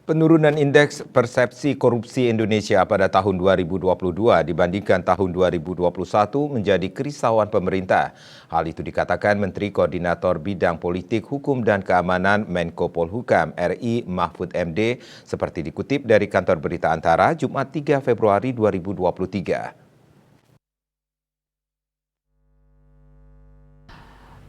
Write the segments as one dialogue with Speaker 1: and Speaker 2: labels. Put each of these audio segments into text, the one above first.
Speaker 1: Penurunan indeks persepsi korupsi Indonesia pada tahun 2022 dibandingkan tahun 2021 menjadi kerisauan pemerintah. Hal itu dikatakan Menteri Koordinator Bidang Politik, Hukum dan Keamanan Menko Polhukam RI Mahfud MD seperti dikutip dari Kantor Berita Antara Jumat 3 Februari 2023.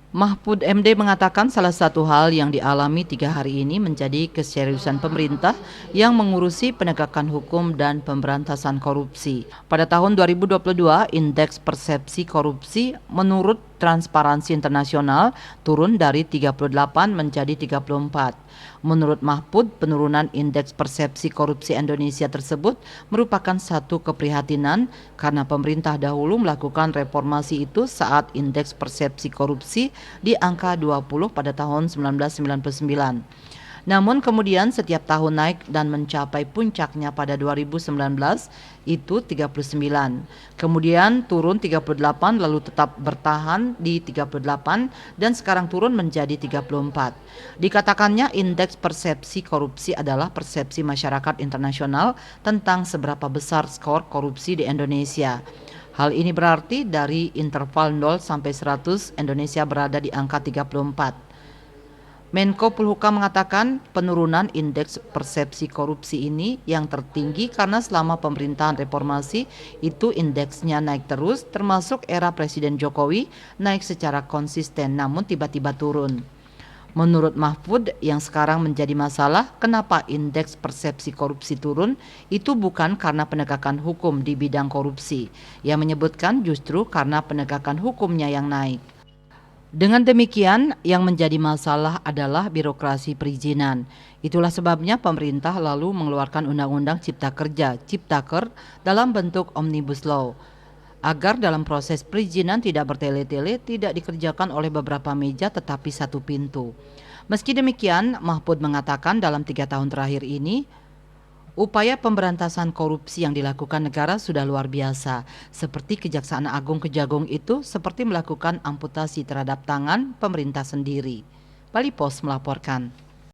Speaker 2: Mahfud MD mengatakan salah satu hal yang dialami 3 hari ini menjadi keseriusan pemerintah yang mengurusi penegakan hukum dan pemberantasan korupsi. Pada tahun 2022, indeks persepsi korupsi menurut Transparansi Internasional turun dari 38 menjadi 34. Menurut Mahfud, penurunan indeks persepsi korupsi Indonesia tersebut merupakan satu keprihatinan karena pemerintah dahulu melakukan reformasi itu saat indeks persepsi korupsi di angka 20 pada tahun 1999. Namun kemudian setiap tahun naik dan mencapai puncaknya pada 2019 itu 39. Kemudian turun 38 lalu tetap bertahan di 38 dan sekarang turun menjadi 34. Dikatakannya indeks persepsi korupsi adalah persepsi masyarakat internasional tentang seberapa besar skor korupsi di Indonesia. Hal ini berarti dari interval 0 sampai 100 Indonesia berada di angka 34. Menko Polhukam mengatakan penurunan indeks persepsi korupsi ini yang tertinggi karena selama pemerintahan reformasi itu indeksnya naik terus, termasuk era Presiden Jokowi naik secara konsisten namun tiba-tiba turun. Menurut Mahfud, yang sekarang menjadi masalah kenapa indeks persepsi korupsi turun itu bukan karena penegakan hukum di bidang korupsi. Ia menyebutkan justru karena penegakan hukumnya yang naik. Dengan demikian, yang menjadi masalah adalah birokrasi perizinan. Itulah sebabnya pemerintah lalu mengeluarkan Undang-Undang Cipta Kerja, Ciptaker, dalam bentuk Omnibus Law, agar dalam proses perizinan tidak bertele-tele, tidak dikerjakan oleh beberapa meja tetapi satu pintu. Meski demikian, Mahfud mengatakan dalam 3 tahun terakhir ini, upaya pemberantasan korupsi yang dilakukan negara sudah luar biasa. Seperti Kejaksaan Agung Kejagung itu seperti melakukan amputasi terhadap tangan pemerintah sendiri. Bali Post melaporkan.